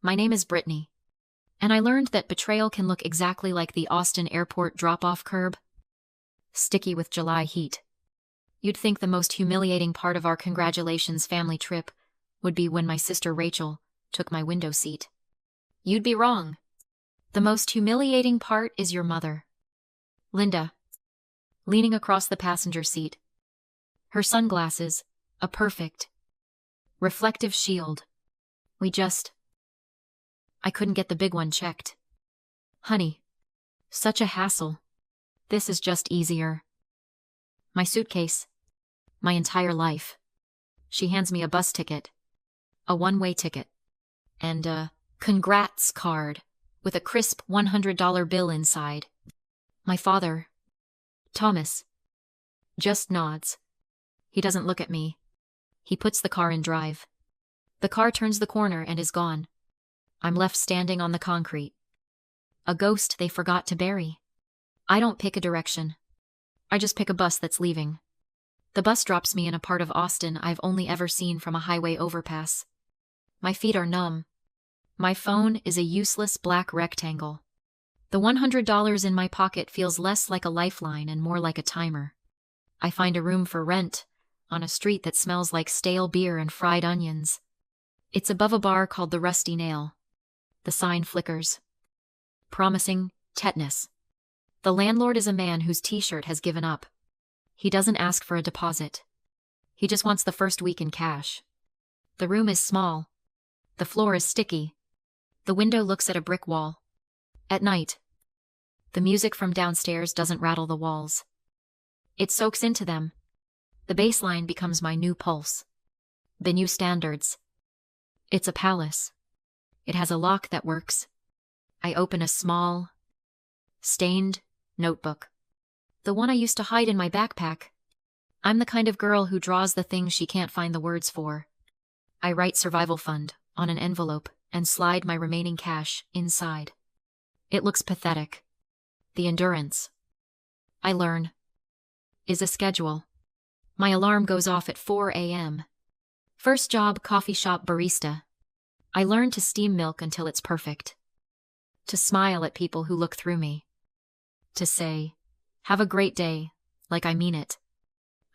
My name is Brittany. And I learned that betrayal can look exactly like the Austin airport drop-off curb. Sticky with July heat. You'd think the most humiliating part of our congratulations family trip would be when my sister Rachel took my window seat. You'd be wrong. The most humiliating part is your mother, Linda, leaning across the passenger seat. Her sunglasses, a perfect, reflective shield. I couldn't get the big one checked. Honey, such a hassle. This is just easier. My suitcase. My entire life. She hands me a bus ticket. A one-way ticket. And a congrats card with a crisp $100 bill inside. My father, Thomas, just nods. He doesn't look at me. He puts the car in drive. The car turns the corner and is gone. I'm left standing on the concrete. A ghost they forgot to bury. I don't pick a direction. I just pick a bus that's leaving. The bus drops me in a part of Austin I've only ever seen from a highway overpass. My feet are numb. My phone is a useless black rectangle. The $100 in my pocket feels less like a lifeline and more like a timer. I find a room for rent on a street that smells like stale beer and fried onions. It's above a bar called the Rusty Nail. The sign flickers, promising tetanus. The landlord is a man whose t-shirt has given up. He doesn't ask for a deposit. He just wants the first week in cash. The room is small. The floor is sticky. The window looks at a brick wall. At night, the music from downstairs doesn't rattle the walls. It soaks into them. The bass line becomes my new pulse. The new standards. It's a palace. It has a lock that works. I open a small, stained notebook. The one I used to hide in my backpack. I'm the kind of girl who draws the things she can't find the words for. I write survival fund on an envelope and slide my remaining cash inside. It looks pathetic. The endurance, I learn, is a schedule. My alarm goes off at 4 a.m. First job, coffee shop barista. I learn to steam milk until it's perfect. To smile at people who look through me. To say, have a great day, like I mean it.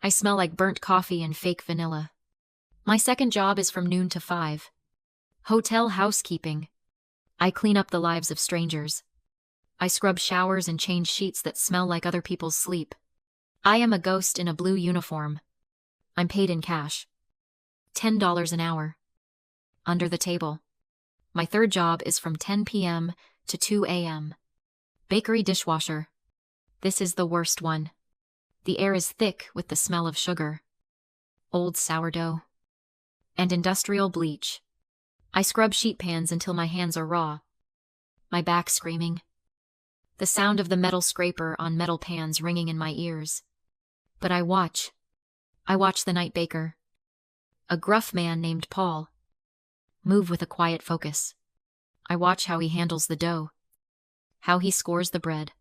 I smell like burnt coffee and fake vanilla. My second job is from noon to 5. Hotel housekeeping. I clean up the lives of strangers. I scrub showers and change sheets that smell like other people's sleep. I am a ghost in a blue uniform. I'm paid in cash. $10 an hour. Under the table. My third job is from 10 p.m. to 2 a.m. Bakery dishwasher. This is the worst one. The air is thick with the smell of sugar, old sourdough, and industrial bleach. I scrub sheet pans until my hands are raw. My back screaming. The sound of the metal scraper on metal pans ringing in my ears. But I watch. I watch the night baker. A gruff man named Paul. Move with a quiet focus. I watch how he handles the dough. How he scores the bread.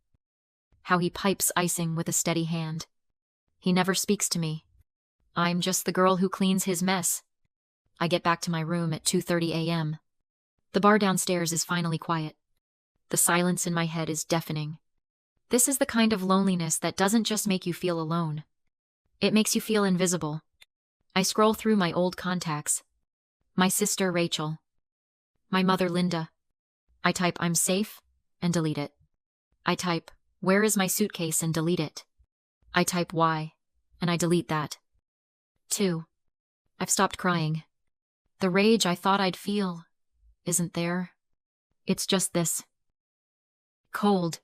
How he pipes icing with a steady hand. He never speaks to me. I'm just the girl who cleans his mess. I get back to my room at 2:30 a.m. The bar downstairs is finally quiet. The silence in my head is deafening. This is the kind of loneliness that doesn't just make you feel alone. It makes you feel invisible. I scroll through my old contacts. My sister Rachel. My mother Linda. I type I'm safe and delete it. I type where is my suitcase and delete it. I type why and I delete that. 2. I've stopped crying. The rage I thought I'd feel isn't there. It's just this. Cold.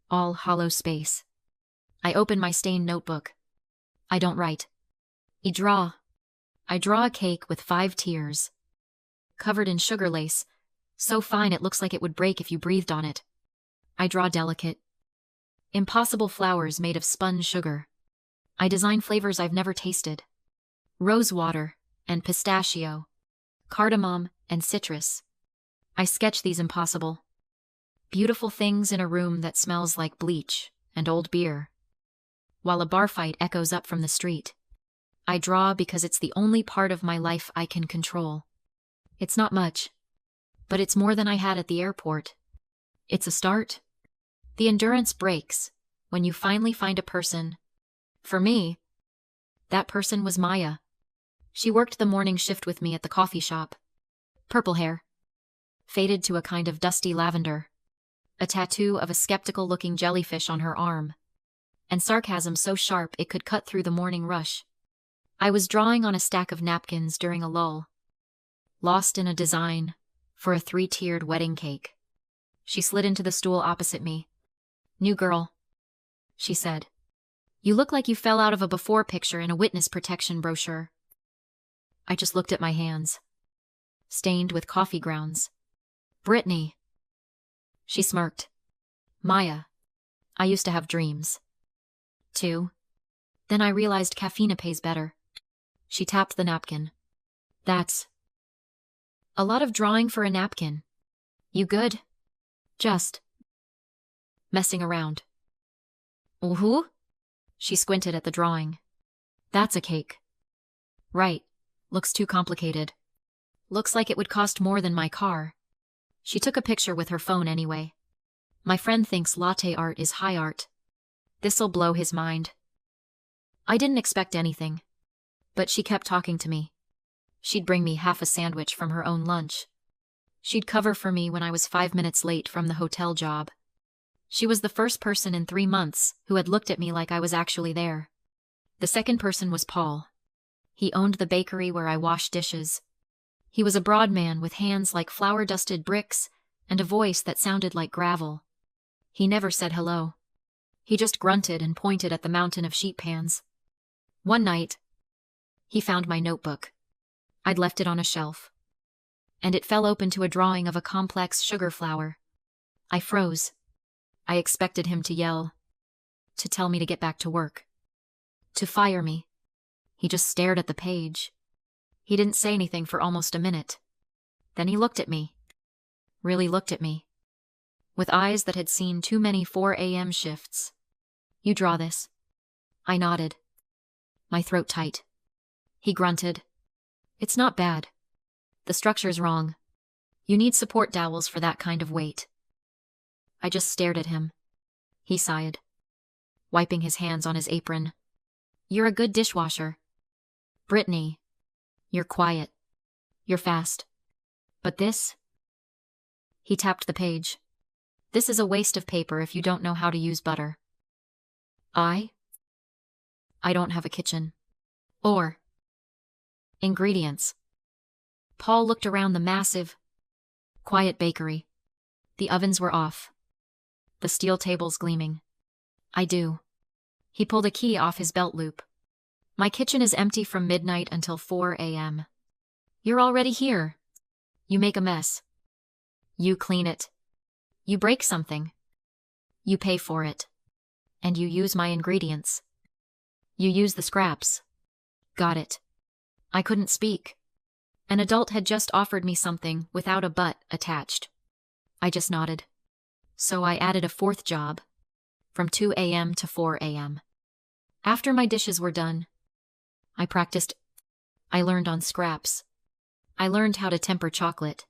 All hollow space. I open my stained notebook. I don't write. I draw. I draw a cake with 5 tiers. Covered in sugar lace, so fine it looks like it would break if you breathed on it. I draw delicate, impossible flowers made of spun sugar. I design flavors I've never tasted. Rose water and pistachio, cardamom and citrus. I sketch these impossible, beautiful things in a room that smells like bleach and old beer, while a bar fight echoes up from the street. I draw because it's the only part of my life I can control. It's not much, But it's more than I had at the airport. It's a start. The endurance breaks when you finally find a person. For me, that person was Maya. She worked the morning shift with me at the coffee shop. Purple hair, faded to a kind of dusty lavender. A tattoo of a skeptical-looking jellyfish on her arm. And sarcasm so sharp it could cut through the morning rush. I was drawing on a stack of napkins during a lull. Lost in a design for a 3-tiered wedding cake. She slid into the stool opposite me. "New girl," she said. "You look like you fell out of a before picture in a witness protection brochure." I just looked at my hands, stained with coffee grounds. "Brittany." She smirked. "Maya, I used to have dreams. Too. Then I realized caffeine pays better." She tapped the napkin. "That's a lot of drawing for a napkin. You good?" "Just messing around." "Ooh?" She squinted at the drawing. "That's a cake." "Right. Looks too complicated. Looks like it would cost more than my car." She took a picture with her phone anyway. "My friend thinks latte art is high art. This'll blow his mind." I didn't expect anything. But she kept talking to me. She'd bring me half a sandwich from her own lunch. She'd cover for me when I was 5 minutes late from the hotel job. She was the first person in 3 months who had looked at me like I was actually there. The second person was Paul. He owned the bakery where I washed dishes. He was a broad man with hands like flour-dusted bricks and a voice that sounded like gravel. He never said hello. He just grunted and pointed at the mountain of sheet pans. One night, he found my notebook. I'd left it on a shelf. And it fell open to a drawing of a complex sugar flour. I froze. I expected him to yell. To tell me to get back to work. To fire me. He just stared at the page. He didn't say anything for almost a minute. Then he looked at me. Really looked at me. With eyes that had seen too many 4 a.m. shifts. "You draw this?" I nodded. My throat tight. He grunted. "It's not bad. The structure's wrong. You need support dowels for that kind of weight." I just stared at him. He sighed, wiping his hands on his apron. "You're a good dishwasher. Brittany, you're quiet. You're fast. But this?" He tapped the page. "This is a waste of paper if you don't know how to use butter." I don't have a kitchen. Or ingredients. Paul looked around the massive, quiet bakery. The ovens were off. The steel tables gleaming. "I do." He pulled a key off his belt loop. "My kitchen is empty from midnight until 4 a.m. You're already here. You make a mess. You clean it. You break something. You pay for it. And you use my ingredients. You use the scraps." Got it. I couldn't speak. An adult had just offered me something without a but attached. I just nodded. So I added a 4th job. From 2 a.m. to 4 a.m. After my dishes were done, I practiced. I learned on scraps. I learned how to temper chocolate.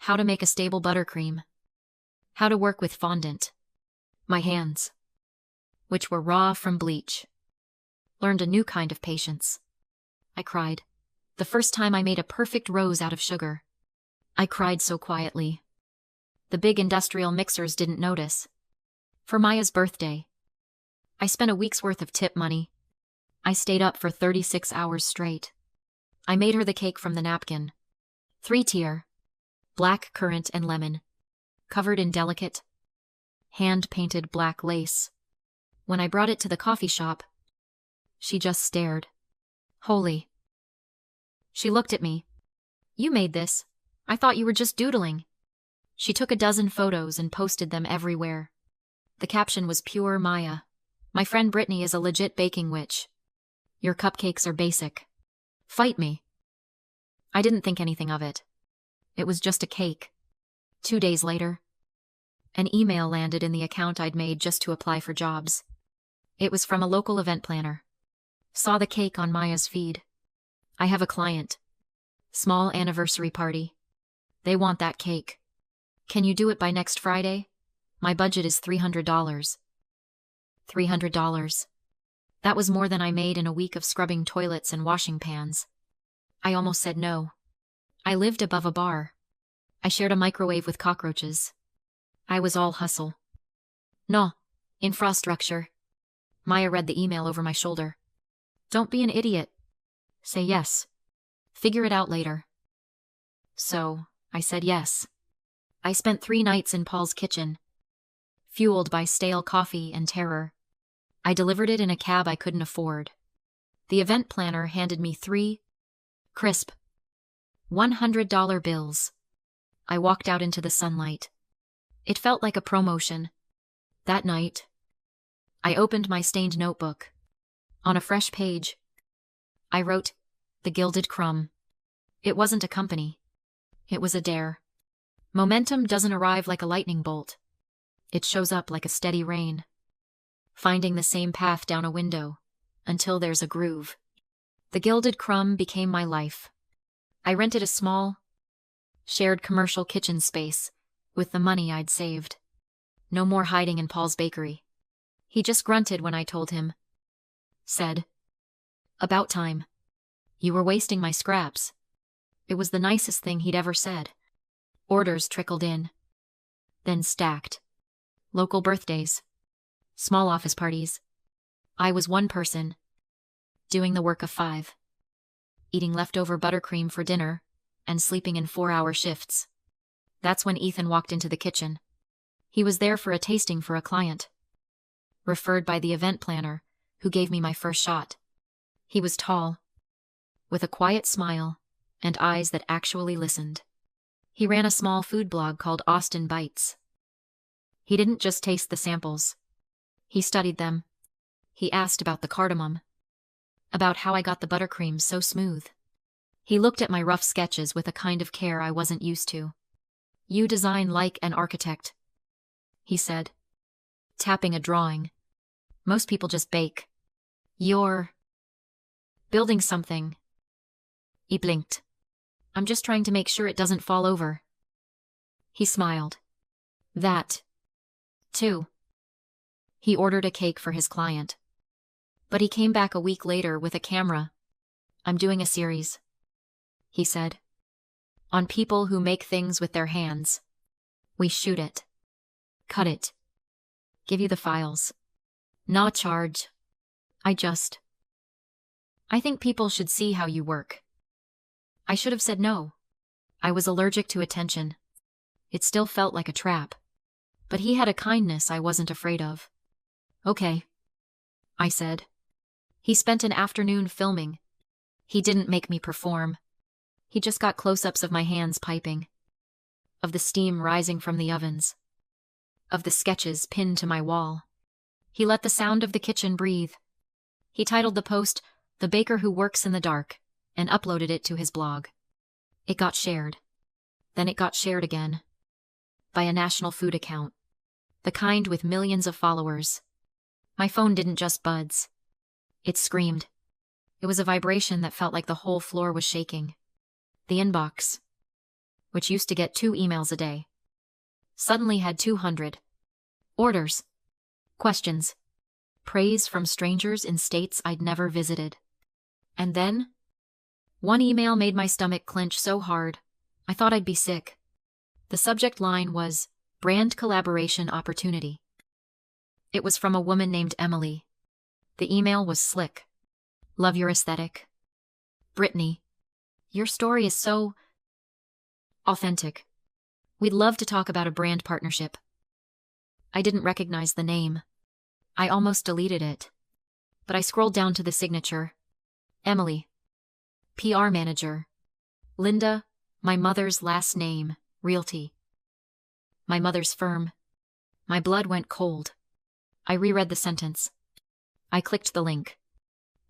How to make a stable buttercream. How to work with fondant. My hands, which were raw from bleach, learned a new kind of patience. I cried. The first time I made a perfect rose out of sugar. I cried so quietly. The big industrial mixers didn't notice. For Maya's birthday, I spent a week's worth of tip money. I stayed up for 36 hours straight. I made her the cake from the napkin. 3-tier. Black currant and lemon. Covered in delicate, hand-painted black lace. When I brought it to the coffee shop, she just stared. Holy. She looked at me. "You made this. I thought you were just doodling." She took a dozen photos and posted them everywhere. The caption was pure Maya. "My friend Brittany is a legit baking witch. Your cupcakes are basic. Fight me." I didn't think anything of it. It was just a cake. 2 days later, an email landed in the account I'd made just to apply for jobs. It was from a local event planner. Saw the cake on Maya's feed. "I have a client. Small anniversary party. They want that cake. Can you do it by next Friday? My budget is $300. $300. That was more than I made in a week of scrubbing toilets and washing pans. I almost said no. I lived above a bar. I shared a microwave with cockroaches. I was all hustle. No. Infrastructure. Maya read the email over my shoulder. Don't be an idiot. Say yes. Figure it out later. So, I said yes. I spent 3 nights in Paul's kitchen, fueled by stale coffee and terror. I delivered it in a cab I couldn't afford. The event planner handed me 3 crisp $100 bills. I walked out into the sunlight. It felt like a promotion. That night, I opened my stained notebook. On a fresh page, I wrote, "The Gilded Crumb." It wasn't a company. It was a dare. Momentum doesn't arrive like a lightning bolt. It shows up like a steady rain, finding the same path down a window, until there's a groove. The Gilded Crumb became my life. I rented a small, shared commercial kitchen space with the money I'd saved. No more hiding in Paul's bakery. He just grunted when I told him. Said, "About time. You were wasting my scraps." It was the nicest thing he'd ever said. Orders trickled in, then stacked. Local birthdays, small office parties. I was one person, doing the work of 5. Eating leftover buttercream for dinner, and sleeping in 4-hour shifts. That's when Ethan walked into the kitchen. He was there for a tasting for a client. Referred by the event planner, who gave me my first shot. He was tall, with a quiet smile, and eyes that actually listened. He ran a small food blog called Austin Bites. He didn't just taste the samples. He studied them. He asked about the cardamom. About how I got the buttercream so smooth. He looked at my rough sketches with a kind of care I wasn't used to. "You design like an architect," he said, tapping a drawing. "Most people just bake. You're building something." He blinked. "I'm just trying to make sure it doesn't fall over." He smiled. "That, too." He ordered a cake for his client. But he came back a week later with a camera. "I'm doing a series," he said, "on people who make things with their hands. We shoot it, cut it, give you the files. No charge. I think people should see how you work." I should have said no. I was allergic to attention. It still felt like a trap. But he had a kindness I wasn't afraid of. "Okay," I said. He spent an afternoon filming. He didn't make me perform. He just got close-ups of my hands piping, of the steam rising from the ovens, of the sketches pinned to my wall. He let the sound of the kitchen breathe. He titled the post, "The Baker Who Works in the Dark," and uploaded it to his blog. It got shared. Then it got shared again. By a national food account. The kind with millions of followers. My phone didn't just buzz. It screamed. It was a vibration that felt like the whole floor was shaking. The inbox, which used to get 2 emails a day, suddenly had 200. Orders. Questions. Praise from strangers in states I'd never visited. And then, one email made my stomach clench so hard, I thought I'd be sick. The subject line was, "Brand Collaboration Opportunity." It was from a woman named Emily. The email was slick. "Love your aesthetic. Brittany, your story is so authentic. We'd love to talk about a brand partnership." I didn't recognize the name. I almost deleted it. But I scrolled down to the signature. Emily. PR manager. Linda, my mother's last name, Realty. My mother's firm. My blood went cold. I reread the sentence. I clicked the link.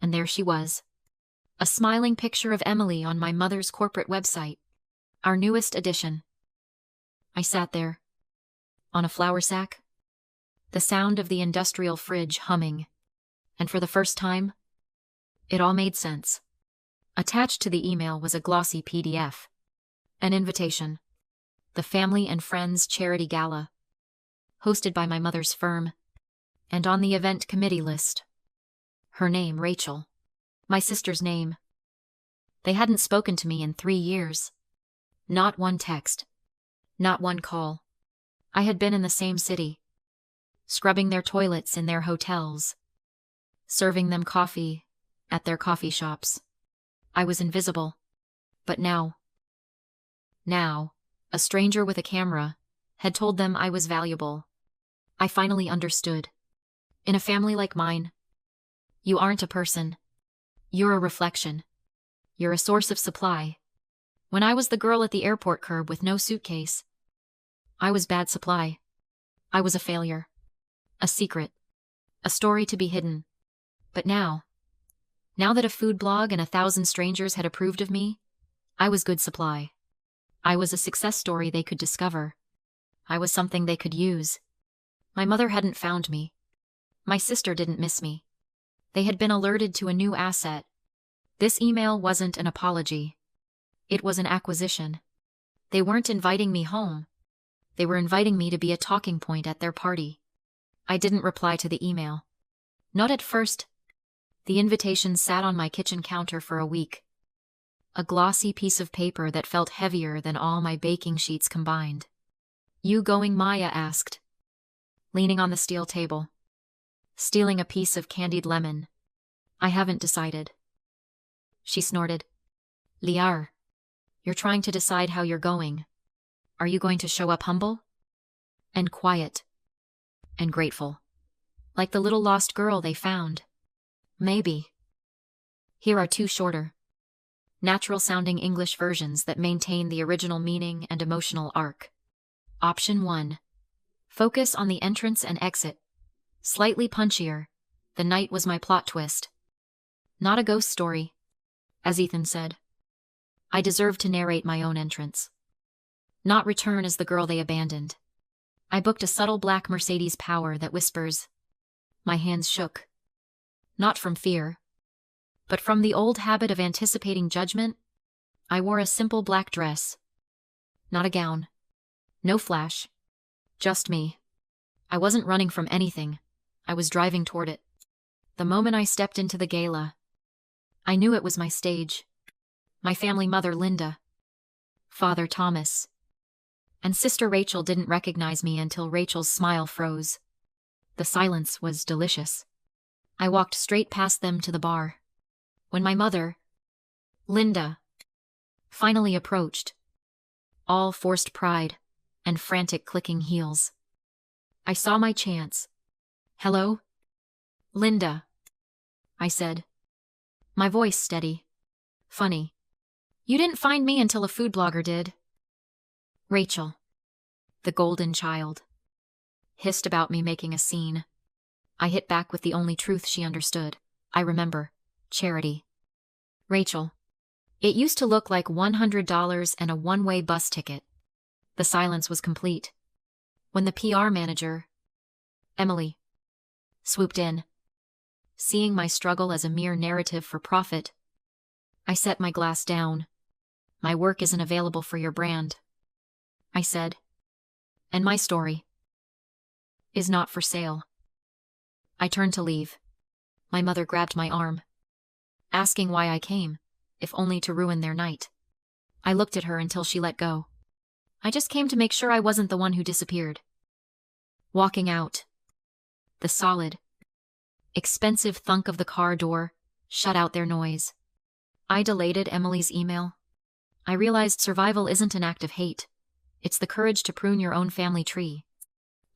And there she was. A smiling picture of Emily on my mother's corporate website. Our newest addition. I sat there. On a flour sack. The sound of the industrial fridge humming. And for the first time, it all made sense. Attached to the email was a glossy PDF. An invitation. the Family and Friends Charity Gala, hosted by my mother's firm, and on the event committee list. Her name, Rachel. My sister's name. They hadn't spoken to me in 3 years. Not one text. Not one call. I had been in the same city, scrubbing their toilets in their hotels, serving them coffee at their coffee shops. I was invisible. But now, a stranger with a camera had told them I was valuable. I finally understood. In a family like mine, you aren't a person. You're a reflection. You're a source of supply. When I was the girl at the airport curb with no suitcase, I was bad supply. I was a failure. A secret. A story to be hidden. But now that a food blog and 1,000 strangers had approved of me, I was good supply. I was a success story they could discover. I was something they could use. My mother hadn't found me. My sister didn't miss me. They had been alerted to a new asset. This email wasn't an apology. It was an acquisition. They weren't inviting me home. They were inviting me to be a talking point at their party. I didn't reply to the email. Not at first. The invitation sat on my kitchen counter for a week. A glossy piece of paper that felt heavier than all my baking sheets combined. "You going?" Maya asked, leaning on the steel table, stealing a piece of candied lemon. "I haven't decided." She snorted. "Liar, you're trying to decide how you're going. Are you going to show up humble? And quiet? And grateful? Like the little lost girl they found? Maybe." Here are 2 shorter, natural-sounding English versions that maintain the original meaning and emotional arc. Option 1. Focus on the entrance and exit. Slightly punchier. The night was my plot twist. Not a ghost story, as Ethan said. I deserved to narrate my own entrance. Not return as the girl they abandoned. I booked a subtle black Mercedes Power that whispers. My hands shook. Not from fear, but from the old habit of anticipating judgment. I wore a simple black dress. Not a gown. No flash. Just me. I wasn't running from anything. I was driving toward it. The moment I stepped into the gala, I knew it was my stage. My family mother, Linda. Father, Thomas. And Sister Rachel didn't recognize me until Rachel's smile froze. The silence was delicious. I walked straight past them to the bar. When my mother, Linda, finally approached, all forced pride and frantic clicking heels, I saw my chance. "Hello? Linda," I said, my voice steady. "Funny. You didn't find me until a food blogger did." Rachel, the golden child, hissed about me making a scene. I hit back with the only truth she understood. I remember. Charity. "Rachel, it used to look like $100 and a one-way bus ticket." The silence was complete. When the PR manager, Emily, swooped in, seeing my struggle as a mere narrative for profit, I set my glass down. "My work isn't available for your brand," I said. "And my story is not for sale." I turned to leave. My mother grabbed my arm, asking why I came, if only to ruin their night. I looked at her until she let go. "I just came to make sure I wasn't the one who disappeared." Walking out, the solid, expensive thunk of the car door shut out their noise. I deleted Emily's email. I realized survival isn't an act of hate. It's the courage to prune your own family tree.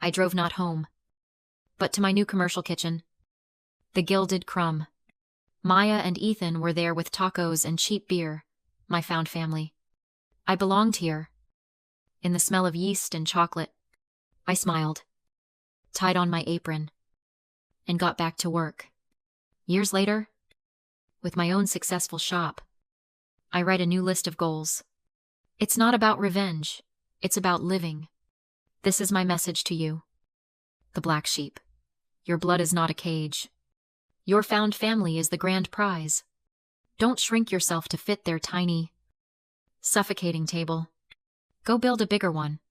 I drove not home, but to my new commercial kitchen. The Gilded Crumb. Maya and Ethan were there with tacos and cheap beer, my found family. I belonged here, in the smell of yeast and chocolate. I smiled, tied on my apron, and got back to work. Years later, with my own successful shop, I write a new list of goals. It's not about revenge, it's about living. This is my message to you, the black sheep. Your blood is not a cage. Your found family is the grand prize. Don't shrink yourself to fit their tiny, suffocating table. Go build a bigger one.